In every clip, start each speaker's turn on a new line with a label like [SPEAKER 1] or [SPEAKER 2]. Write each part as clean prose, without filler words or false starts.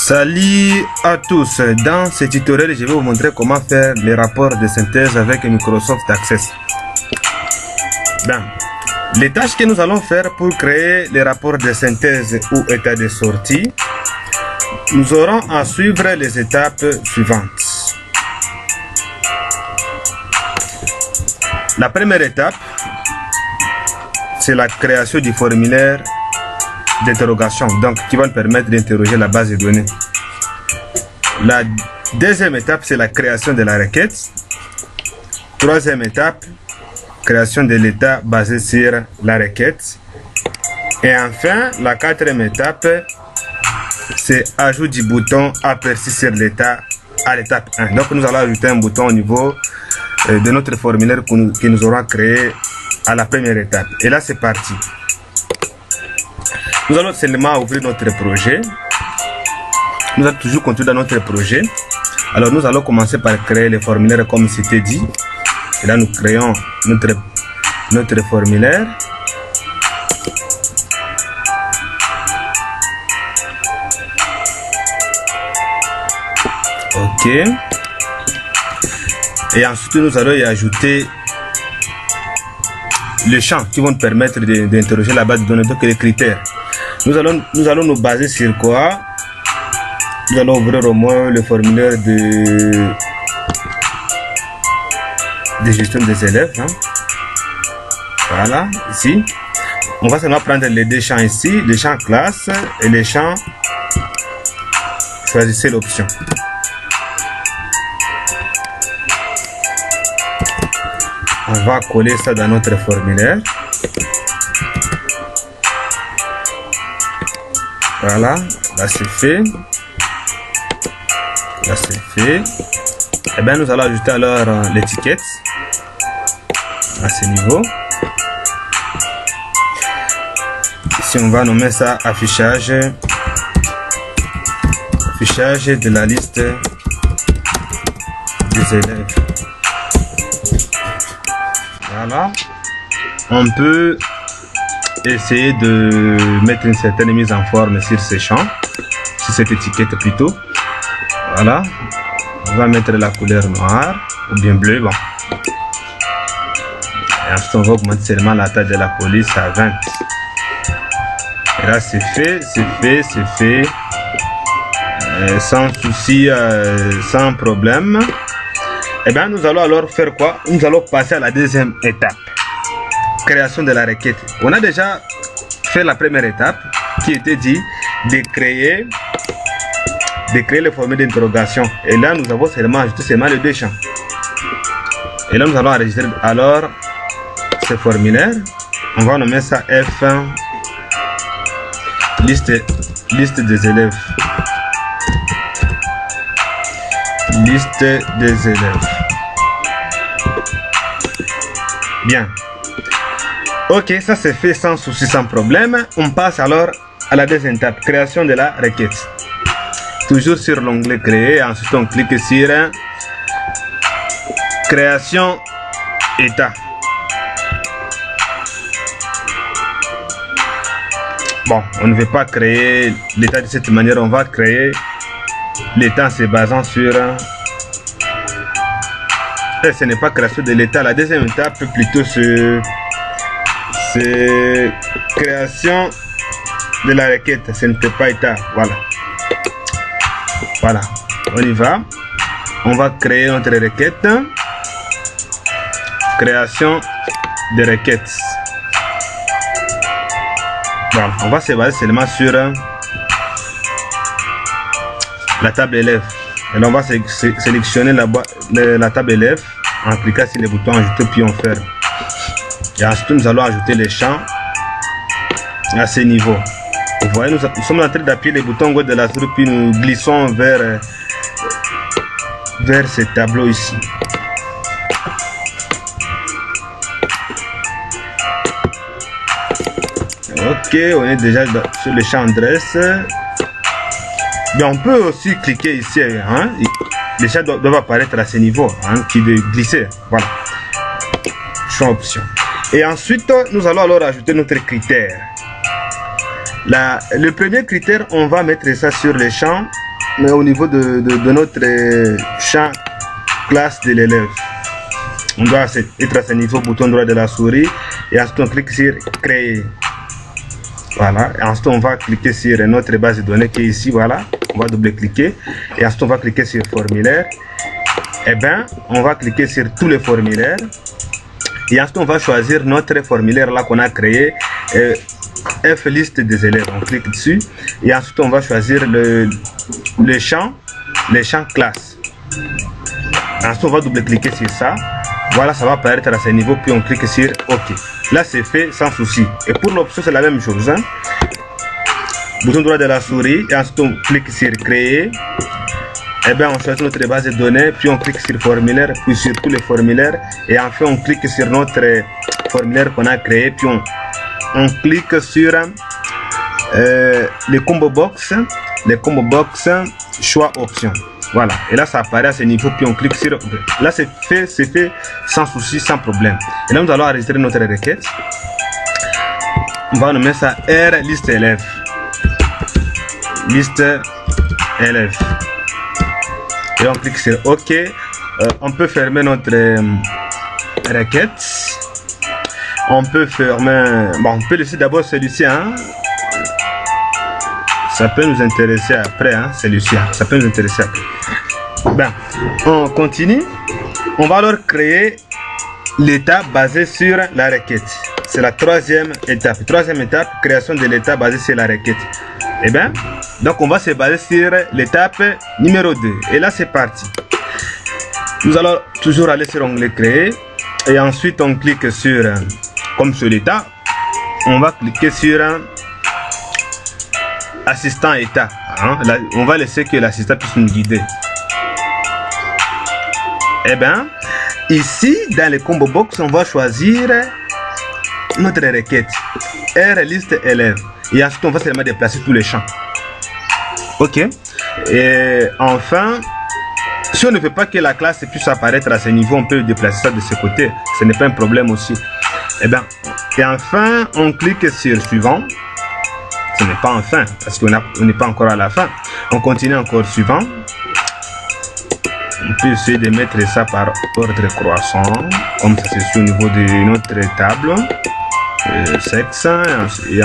[SPEAKER 1] Salut à tous, dans ce tutoriel je vais vous montrer comment faire les rapports de synthèse avec Microsoft Access. Bien, les tâches que nous allons faire pour créer les rapports de synthèse ou état de sortie, nous aurons à suivre les étapes suivantes. La première étape, c'est la création du formulaire d'interrogation, donc qui va nous permettre d'interroger la base de données. La deuxième étape, c'est la création de la requête. Troisième étape, création de l'état basé sur la requête. Et enfin, la quatrième étape, c'est ajout du bouton aperçu sur l'état à l'étape 1. Donc nous allons ajouter un bouton au niveau de notre formulaire que nous aurons créé à la première étape. Et là, c'est parti. Nous allons seulement ouvrir notre projet. Nous allons toujours continuer dans notre projet. Alors nous allons commencer par créer le formulaire comme c'était dit. Et là nous créons notre formulaire. Ok. Et ensuite nous allons y ajouter les champs qui vont nous permettre d'interroger la base de données, donc les critères. Nous allons nous baser sur quoi? Nous allons ouvrir au moins le formulaire de gestion des élèves. Hein. Voilà, ici. On va seulement prendre les deux champs ici, les champs classe et les champs. Choisissez l'option. On va coller ça dans notre formulaire. Voilà, là c'est fait. Là c'est fait. Et bien nous allons ajouter alors l'étiquette à ce niveau. Ici on va nommer ça affichage. Affichage de la liste des élèves. Voilà. On peut essayer de mettre une certaine mise en forme sur ces champs, sur cette étiquette plutôt. Voilà, on va mettre la couleur noire ou bien bleu. Bon. Et ensuite on va augmenter seulement la taille de la police à 20. Et là c'est fait, c'est fait. Sans souci, sans problème. Et bien nous allons alors faire quoi? Nous allons passer à la deuxième étape. Création de la requête. On a déjà fait la première étape qui était dit de créer le formulaire d'interrogation. Et là, nous avons seulement ajouté les deux champs. Et là, nous allons enregistrer alors ce formulaire. On va nommer ça F1 liste des élèves. Liste des élèves. Bien. Ok, ça c'est fait sans souci, sans problème. On passe alors à la deuxième étape, création de la requête. Toujours sur l'onglet créer, ensuite on clique sur création état. Bon, on ne veut pas créer l'état de cette manière, on va créer l'état en se basant sur... Et ce n'est pas création de l'état, la deuxième étape plutôt c'est création de la requête, ce ne peut pas état. Voilà. Voilà, on y va. On va créer notre requête. Création de requêtes. Voilà, on va se baser seulement sur la table élève. Et là, on va sélectionner la table élève en cliquant sur le bouton ajouter puis on ferme. Et ensuite nous allons ajouter les champs à ce niveau. Vous voyez, nous sommes en train d'appuyer les boutons gauche de la souris puis nous glissons vers ce tableau ici. Ok, on est déjà sur le champ adresse. Mais on peut aussi cliquer ici. Hein, les champs doivent apparaître à ce niveau, hein, qui de glisser. Voilà. Choix option. Et ensuite, nous allons alors ajouter notre critère. Le premier critère, on va mettre ça sur les champs mais au niveau de notre champ classe de l'élève. On doit être à ce niveau, bouton droit de la souris, et ensuite on clique sur créer. Voilà, et ensuite on va cliquer sur notre base de données qui est ici, voilà, on va double-cliquer, et ensuite on va cliquer sur formulaire. Et bien, on va cliquer sur tous les formulaires, et ensuite on va choisir notre formulaire là qu'on a créé, F liste des élèves, on clique dessus, et ensuite on va choisir les champs classe. Ensuite on va double-cliquer sur ça. Voilà, ça va apparaître à ce niveau, puis on clique sur OK. Là, c'est fait sans souci. Et pour l'option, c'est la même chose. Hein? Bouton droit de la souris, et ensuite on clique sur créer. Et bien, on choisit notre base de données, puis on clique sur formulaire, puis sur tous les formulaires. Et enfin, on clique sur notre formulaire qu'on a créé, puis on clique sur les combo box, choix option. Voilà, et là ça apparaît à ce niveau, puis on clique sur là, c'est fait sans souci, sans problème. Et là nous allons enregistrer notre requête. On va nommer ça R liste élève, et on clique sur OK. On peut fermer notre requête. On peut fermer, bon, on peut laisser d'abord celui-ci, hein. Ça peut nous intéresser après, hein, celui-ci, ça peut nous intéresser après. Ben, on continue. On va alors créer l'état basé sur la requête. C'est la troisième étape. Troisième étape, création de l'état basé sur la requête. Et bien, donc on va se baser sur l'étape numéro 2. Et là, c'est parti. Nous allons toujours aller sur l'onglet créer. Et ensuite, on clique sur, comme sur l'état, on va cliquer sur assistant état, hein? Là, on va laisser que l'assistant puisse nous guider. Et bien, ici, dans les combo box, on va choisir notre requête R liste élève, et ensuite on va seulement déplacer tous les champs. OK. Et enfin, si on ne veut pas que la classe puisse apparaître à ce niveau, on peut déplacer ça de ce côté, ce n'est pas un problème aussi. Et bien, et enfin, on clique sur suivant. Ce n'est pas enfin, parce qu'on n'est pas encore à la fin. On continue encore suivant. On peut essayer de mettre ça par ordre croissant, comme ça c'est au niveau de notre table. Sexe, et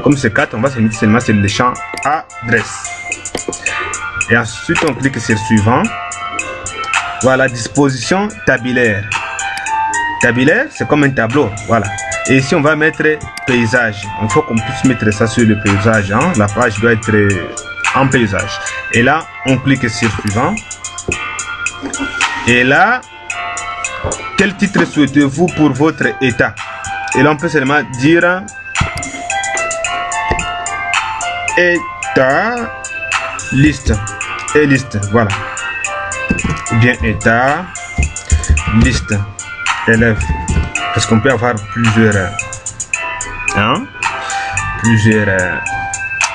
[SPEAKER 1] comme c'est 4, on va se mettre seulement sur le champ adresse. Et ensuite on clique sur suivant. Voilà, disposition tabulaire. Tabulaire, c'est comme un tableau, voilà. Et ici on va mettre paysage. Il faut qu'on puisse mettre ça sur le paysage, hein. La page doit être en paysage. Et là on clique sur suivant. Et là, quel titre souhaitez-vous pour votre état? Et là on peut seulement dire état liste, et liste, voilà. Ou bien état liste élève, parce qu'on peut avoir plusieurs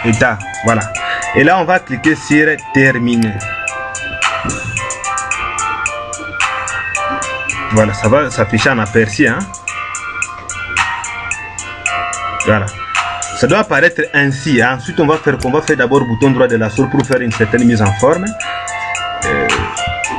[SPEAKER 1] états, voilà. Et là on va cliquer sur terminer. Voilà, ça va s'afficher en aperçu, hein. Voilà, ça doit apparaître ainsi. Ensuite on va faire d'abord bouton droit de la souris pour faire une certaine mise en forme.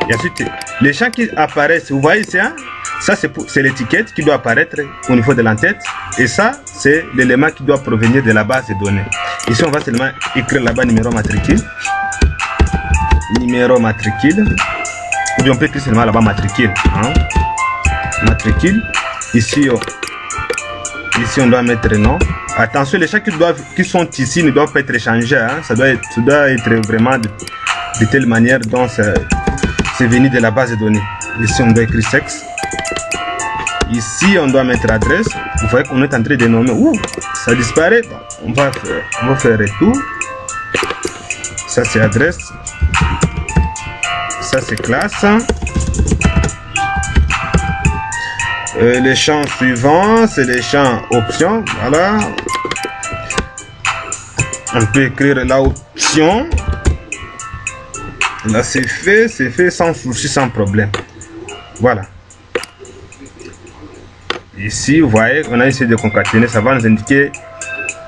[SPEAKER 1] Et ensuite les champs qui apparaissent, vous voyez ici, hein, ça c'est l'étiquette qui doit apparaître au niveau de l'entête, et ça c'est l'élément qui doit provenir de la base de données. Ici on va seulement écrire là-bas numéro matricule, ou bien on peut écrire seulement là-bas matricule, hein. Matricule. Ici on doit mettre nom. Attention, les champs qui sont ici ne doivent pas être changés, hein. Ça doit être vraiment de telle manière dont c'est venu de la base de données. Ici on doit écrire sexe. Ici on doit mettre adresse. Vous voyez qu'on est en train de nommer. Ouh, ça disparaît. On va faire retour. Ça c'est adresse. Ça c'est classe. Les champs suivants, c'est les champs options. Voilà. On peut écrire la option. Là c'est fait sans souci, sans problème. Voilà. Ici, vous voyez, on a essayé de concaténer. Ça va nous indiquer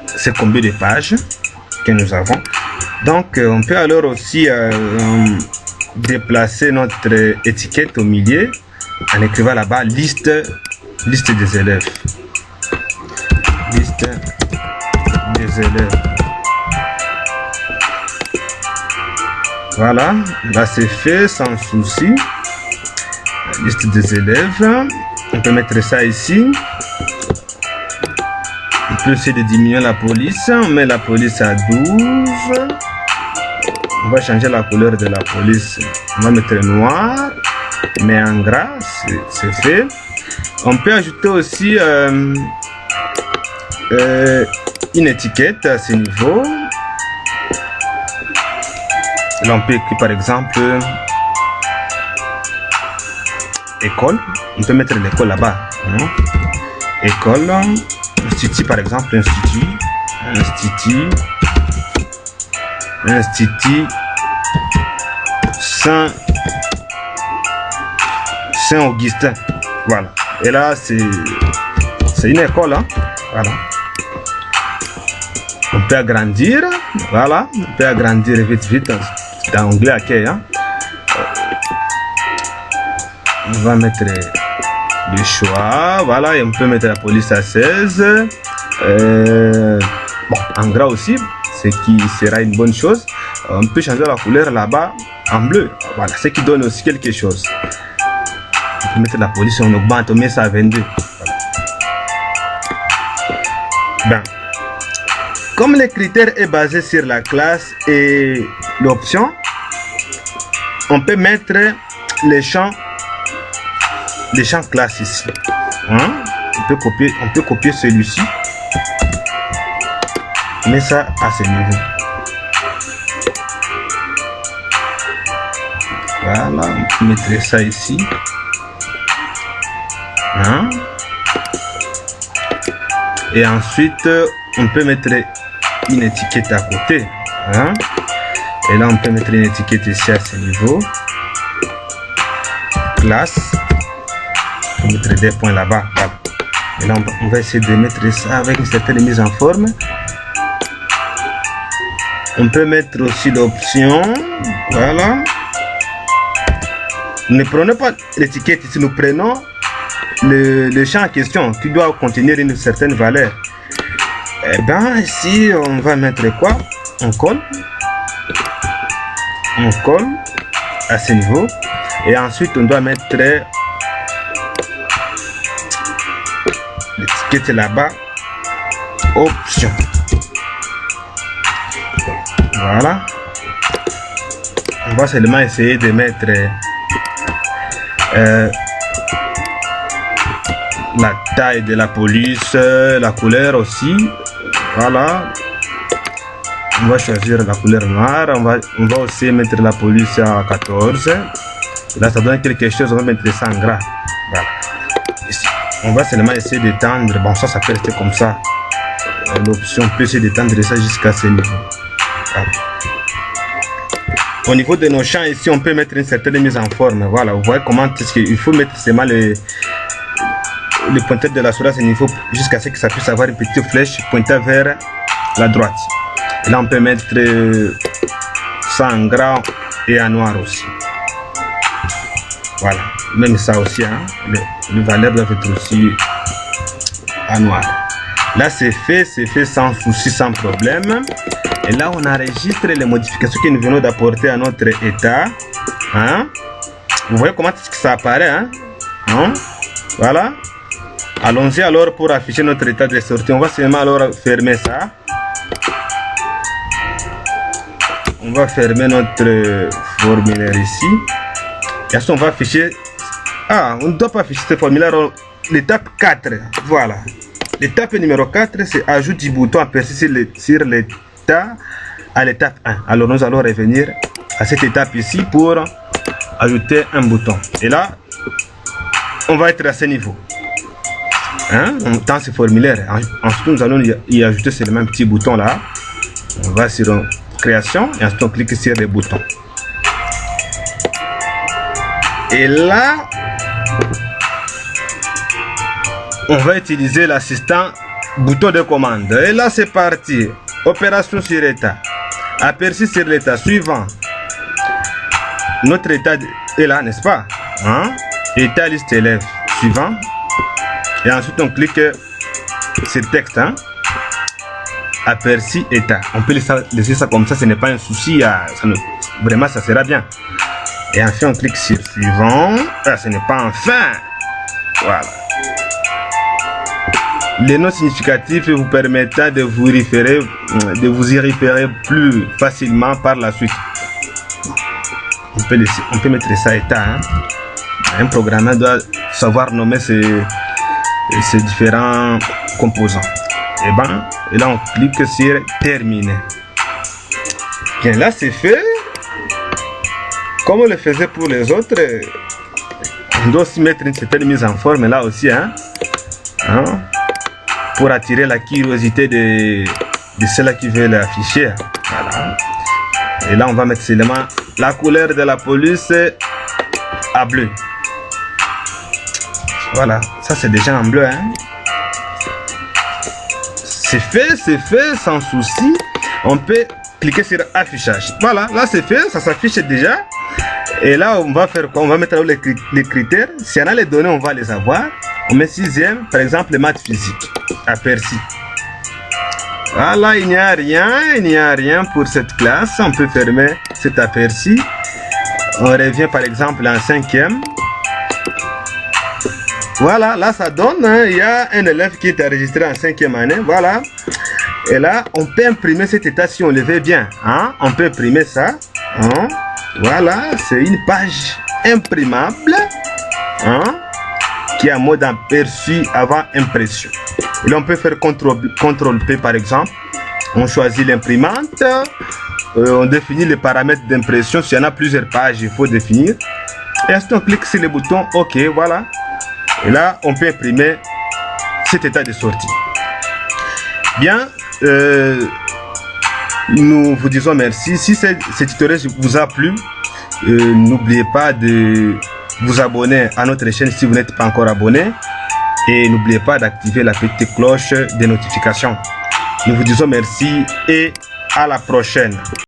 [SPEAKER 1] c'est combien de pages que nous avons. Donc, on peut alors aussi déplacer notre étiquette au milieu en écrivant là-bas liste des élèves. Liste des élèves. Voilà, là c'est fait sans souci. Liste des élèves. On peut mettre ça ici. On peut essayer de diminuer la police. On met la police à 12. On va changer la couleur de la police. On va mettre noir, mais en gras, c'est fait. On peut ajouter aussi une étiquette à ce niveau. Là, on peut écrire par exemple école. On peut mettre l'école là-bas. École, institut par exemple, institut Saint-Augustin. Voilà. Et là, c'est une école. Hein? Voilà. On peut agrandir. Voilà. On peut agrandir vite. Dans l'onglet accueil. Hein? On va mettre le choix. Voilà. Et on peut mettre la police à 16. Bon, en gras aussi. Ce qui sera une bonne chose. On peut changer la couleur là-bas en bleu. Voilà. Ce qui donne aussi quelque chose. On peut mettre la police, on augmente, on met ça à 22. Voilà. Ben, comme le critère est basé sur la classe et l'option, on peut mettre les champs classe ici. Hein? On peut copier celui-ci. On met ça à ce niveau. Voilà, on peut mettre ça ici. Hein? Et ensuite, on peut mettre une étiquette à côté. Hein? Et là, on peut mettre une étiquette ici à ce niveau. Classe. On peut mettre des points là-bas. Voilà. Et là, on va essayer de mettre ça avec une certaine mise en forme. On peut mettre aussi l'option. Voilà. Ne prenons pas l'étiquette ici, nous prenons le champ en question qui doit contenir une certaine valeur. Et bien ici on va mettre quoi? On colle à ce niveau et ensuite on doit mettre l'étiquette là-bas, option. Voilà, on va seulement essayer de mettre la taille de la police, la couleur aussi. Voilà, on va choisir la couleur noire. On va aussi mettre la police à 14. Là ça donne quelque chose, on va mettre ça en gras. Voilà. Ici, on va seulement essayer d'étendre. Bon, ça peut rester comme ça. L'option peut essayer d'étendre ça jusqu'à ce niveau. Voilà. Au niveau de nos champs ici, on peut mettre une certaine mise en forme. Voilà, vous voyez comment il faut mettre seulement le pointeur de la souris à ce niveau jusqu'à ce que ça puisse avoir une petite flèche pointant vers la droite. Et là, on peut mettre ça en gras et en noir aussi. Voilà, même ça aussi, hein, les valeurs doivent être aussi en noir. Là, c'est fait sans souci, sans problème. Et là, on enregistre les modifications que nous venons d'apporter à notre état. Hein? Vous voyez comment est-ce que ça apparaît? Hein? Hein? Voilà. Allons-y alors pour afficher notre état de sortie. On va seulement alors fermer ça. On va fermer notre formulaire ici. Et ensuite, on va afficher. Ah, on ne doit pas afficher ce formulaire. L'étape 4. Voilà. L'étape numéro 4, c'est ajout du bouton aperçu sur l'état à l'étape 1. Alors, nous allons revenir à cette étape ici pour ajouter un bouton. Et là, on va être à ce niveau. Hein? Dans ce formulaire. Ensuite, nous allons y ajouter seulement un petit bouton là. On va sur création et ensuite on clique sur les boutons. Et là, on va utiliser l'assistant bouton de commande. Et là, c'est parti. Opération sur état. Aperçu sur l'état suivant. Notre état est là, n'est-ce pas? Hein? État liste élève suivant. Et ensuite, on clique sur texte. Hein? Aperçu état. On peut laisser ça comme ça, ce n'est pas un souci. Vraiment, ça sera bien. Et enfin, on clique sur suivant. Ah, ce n'est pas enfin. Voilà. Les noms significatifs vous permettant de vous y référer plus facilement par la suite. On peut mettre ça état. Hein? Un programmeur doit savoir nommer ces différents composants. Et là, on clique sur terminer. Bien, là, c'est fait. Comme on le faisait pour les autres, on doit aussi mettre une certaine mise en forme là aussi. Hein? Pour attirer la curiosité de ceux-là qui veulent afficher. Voilà. Et là, on va mettre seulement la couleur de la police à bleu. Voilà, ça c'est déjà en bleu. Hein? C'est fait sans souci. On peut cliquer sur affichage. Voilà, là c'est fait, ça s'affiche déjà. Et là, on va faire quoi? On va mettre les critères. Si on a les données, on va les avoir. On met 6e, par exemple, les maths physiques. Aperçu. Voilà, il n'y a rien pour cette classe. On peut fermer cet aperçu. On revient par exemple en 5e. Voilà, là ça donne, hein, il y a un élève qui est enregistré en 5e année. Voilà. Et là, on peut imprimer cet état si on le veut bien. Hein? On peut imprimer ça. Hein? Voilà, c'est une page imprimable. Hein? Qui est en mode aperçu avant impression. Et là, on peut faire CTRL P par exemple. On choisit l'imprimante. On définit les paramètres d'impression. S'il y en a plusieurs pages, il faut définir. Et ensuite, on clique sur le bouton OK. Voilà. Et là, on peut imprimer cet état de sortie. Bien. Nous vous disons merci. Si ce tutoriel vous a plu, n'oubliez pas de vous abonner à notre chaîne si vous n'êtes pas encore abonné. Et n'oubliez pas d'activer la petite cloche des notifications. Nous vous disons merci et à la prochaine.